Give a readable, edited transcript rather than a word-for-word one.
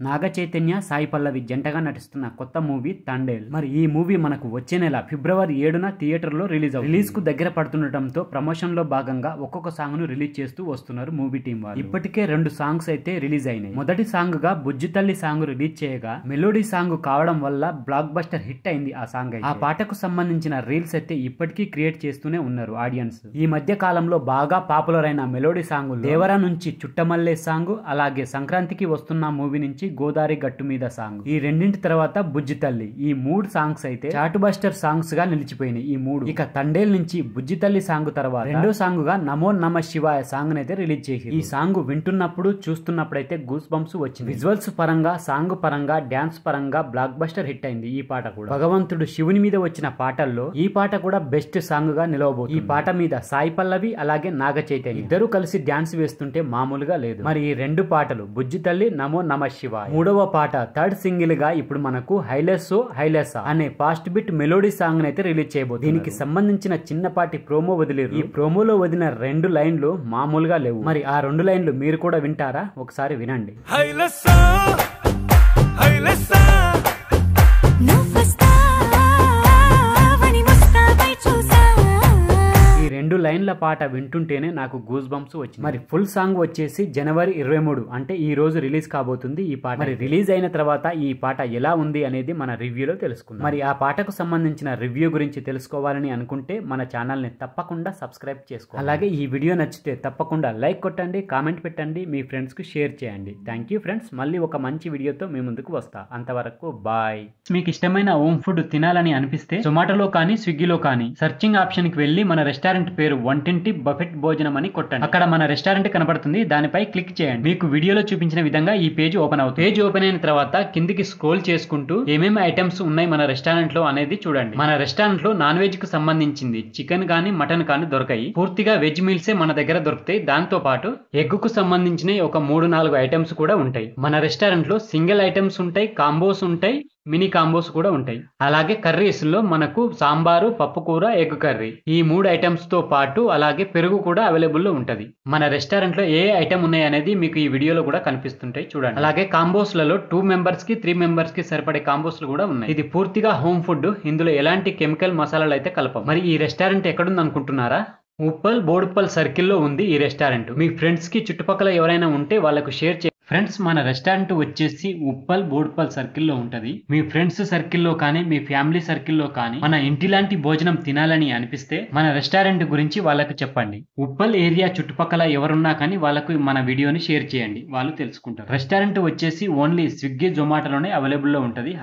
నాగ చైతన్య, సాయి పల్లవి జంటగా నటిస్తున్న కొత్త మూవీ తండేల్. మరి ఈ మూవీ మనకు వచ్చే నెల ఫిబ్రవరి 7న థియేటర్లో రిలీజ్ అవుతుంది. రిలీజ్ కు దగ్గర పడుతుండటంతో ప్రమోషన్ లో భాగంగా ఒక్కొక్క సాంగ్ ను రిలీజ్ చేస్తూ వస్తున్నారు మూవీ టీం వాళ్ళు. ఇప్పటికే 2 సాంగ్స్ అయితే రిలీజ్ అయినాయి. మొదటి సాంగ్ గా బుజ్జి తల్లి సాంగ్ రిలీజ్ చేయగా మెలోడీ సాంగ్ కావడం వల్ల బ్లాక్ బస్టర్ హిట్ అయింది ఆ సాంగ్ అయితే. ఆ పాటకు సంబంధించిన రీల్స్ అయితే ఇప్పటికీ క్రియేట్ చేస్తూనే ఉన్నారు ఆడియన్స్. ఈ మధ్య కాలంలో బాగా పాపులర్ అయిన మెలోడీ సాంగ్ దేవరా నుంచి చుట్టమల్లే సాంగ్, అలాగే సంక్రాంతికి వస్తున్న మూవీ నుంచి గోదారి గట్టు మీద సాంగ్, ఈ రెండింటి తర్వాత బుజ్జి తల్లి, ఈ 3 సాంగ్స్ అయితే చార్ట్ బస్టర్ సాంగ్స్ గా నిలిచిపోయినాయి. ఈ 3 ఇక తండేల్ నుంచి బుజ్జి తల్లి సాంగ్ తర్వాత రెండో సాంగ్ గా నమో నమ శివాయ సాంగ్ అయితే రిలీజ్ చేసి, ఈ సాంగ్ వింటున్నప్పుడు చూస్తున్నప్పుడైతే గూస్ బంప్స్ వచ్చింది. విజువల్స్ పరంగా, సాంగ్ పరంగా, డాన్స్ పరంగా బ్లాక్ బస్టర్ హిట్ అయింది ఈ పాట కూడా. భగవంతుడు శివుని మీద వచ్చిన పాటల్లో ఈ పాట కూడా బెస్ట్ సాంగ్ గా నిలవబోతుంది. ఈ పాట మీద సాయి పల్లవి అలాగే నాగ చైతన్య ఇద్దరు కలిసి డాన్స్ వేస్తుంటే మామూలుగా లేదు. మరి ఈ 2 పాటలు బుజ్జి తల్లి, నమో నమ శివాయ. మూడవ పాట థర్డ్ సింగిల్ గా ఇప్పుడు మనకు హైలెస్సో హైలెస్సా అనే ఫాస్ట్ బిట్ మెలోడీ సాంగ్ అయితే రిలీజ్ చేయబోతుంది. దీనికి సంబంధించిన చిన్నపాటి ప్రోమో వదిలేరు. ఈ ప్రోమోలో వదిలిన 2 లైన్లు మామూలుగా లేవు. మరి ఆ 2 లైన్లు మీరు కూడా వింటారా? ఒకసారి వినండి. హైలెస్సా హైలెస్సా ఈ 2 లైన్ల పాట వింటుంటేనే నాకు గూస్ బంప్స్ వచ్చింది. మరి ఫుల్ సాంగ్ వచ్చేసి జనవరి 23 అంటే ఈ రోజు రిలీజ్ కాబోతుంది ఈ పాట. మరి రిలీజ్ అయిన తర్వాత ఈ పాట ఎలా ఉంది అనేది మన రివ్యూలో తెలుసుకుందాం. మరి ఆ పాటకు సంబంధించిన రివ్యూ గురించి తెలుసుకోవాలని అనుకుంటే మన ఛానల్ ని తప్పకుండా సబ్స్క్రైబ్ చేసుకోండి. అలాగే ఈ వీడియో నచ్చితే తప్పకుండా లైక్ కొట్టండి, కామెంట్ పెట్టండి, మీ ఫ్రెండ్స్ కు షేర్ చేయండి. Thank you friends. మళ్ళీ ఒక మంచి వీడియోతో మీ ముందుకు వస్తా. అంతవరకు బాయ్. మీకు ఇష్టమైన హోమ్ ఫుడ్ తినాలని అనిపిస్తే జొమాటోలో కానీ స్విగ్గీలో కానీ సర్చింగ్ ఆప్షన్ కి వెళ్ళి మన రెస్టారెంట్ పేరు వంటింటి బఫెట్ భోజనం అని కొట్టండి. అక్కడ మన రెస్టారెంట్ కనబడుతుంది, దానిపై క్లిక్ చేయండి. మీకు వీడియోలో చూపించిన విధంగా ఈ పేజ్ ఓపెన్ అవుతుంది. పేజ్ ఓపెన్ అయిన తర్వాత కిందికి స్క్రోల్ చేసుకుంటూ ఏమేమి ఐటమ్స్ ఉన్నాయి మన రెస్టారెంట్ లో అనేది చూడండి. మన రెస్టారెంట్ లో నాన్ వెజ్ కు సంబంధించింది చికెన్ గానీ మటన్ కానీ దొరకాయి. పూర్తిగా వెజ్ మీల్సే మన దగ్గర దొరుకుతాయి. దాంతో పాటు ఎగ్ కు సంబంధించిన ఒక 3-4 ఐటమ్స్ కూడా ఉంటాయి. మన రెస్టారెంట్ లో సింగిల్ ఐటమ్స్ ఉంటాయి, కాంబోస్ ఉంటాయి, మినీ కాంబోస్ కూడా ఉంటాయి. అలాగే కర్రీస్ లో మనకు సాంబారు, పప్పు కూర, ఎగ్ కర్రీ, ఈ 3 ఐటమ్స్ తో పాటు అలాగే పెరుగు కూడా అవైలబుల్ లో ఉంటది. మన రెస్టారెంట్ లో ఏ ఐటమ్ ఉన్నాయి అనేది మీకు ఈ వీడియోలో కూడా కనిపిస్తుంటాయి చూడండి. అలాగే కాంబోస్ లలో 2 మెంబర్స్ కి 3 మెంబర్స్ కి సరిపడే కాంబోస్ కూడా ఉన్నాయి. ఇది పూర్తిగా హోమ్ ఫుడ్. ఇందులో ఎలాంటి కెమికల్ మసాలాలు అయితే కలపం. మరి ఈ రెస్టారెంట్ ఎక్కడుంది అనుకుంటున్నారా? ఉప్పల్ బోడుప్పల్ సర్కిల్లో ఉంది ఈ రెస్టారెంట్. మీ ఫ్రెండ్స్ కి చుట్టుపక్కల ఎవరైనా ఉంటే వాళ్ళకు షేర్ చేయండి. ఫ్రెండ్స్, మన రెస్టారెంట్ వచ్చేసి ఉప్పల్ బోడుప్పల్ సర్కిల్లో ఉంటది. మీ ఫ్రెండ్స్ సర్కిల్లో కానీ మీ ఫ్యామిలీ సర్కిల్లో కానీ మన ఇంటి లాంటి భోజనం తినాలని అనిపిస్తే మన రెస్టారెంట్ గురించి వాళ్ళకు చెప్పండి. ఉప్పల్ ఏరియా చుట్టుపక్కల ఎవరున్నా కానీ వాళ్ళకు మన వీడియోని షేర్ చేయండి, వాళ్ళు తెలుసుకుంటారు. రెస్టారెంట్ వచ్చేసి ఓన్లీ స్విగ్గీ, జొమాటోలోనే అవైలబుల్ లో ఉంటది.